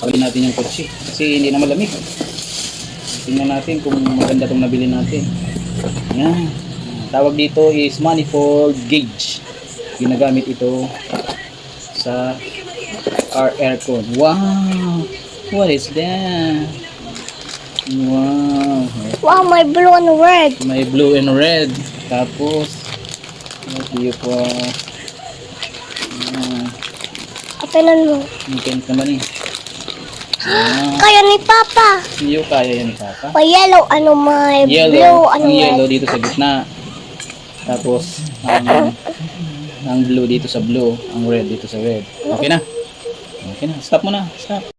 Pagin natin yung kotse. Kasi hindi na malamig. Tingnan natin kung maganda itong nabili natin. Yan. Tawag dito is manifold gauge. Ginagamit ito sa car aircon. Wow! What is that? Wow! Wow, may blue and red. May blue and red. Tapos, hindi po. Apinan mo. Ang naman eh. Kaya ni Papa. Hindi ko kaya yan, Papa. May yellow, ano may blue, Yellow. ano Ang red. yellow dito sa gitna. Tapos, ang blue dito sa blue. Ang red dito sa red. Okay na. Okay na. Stop mo na. Stop.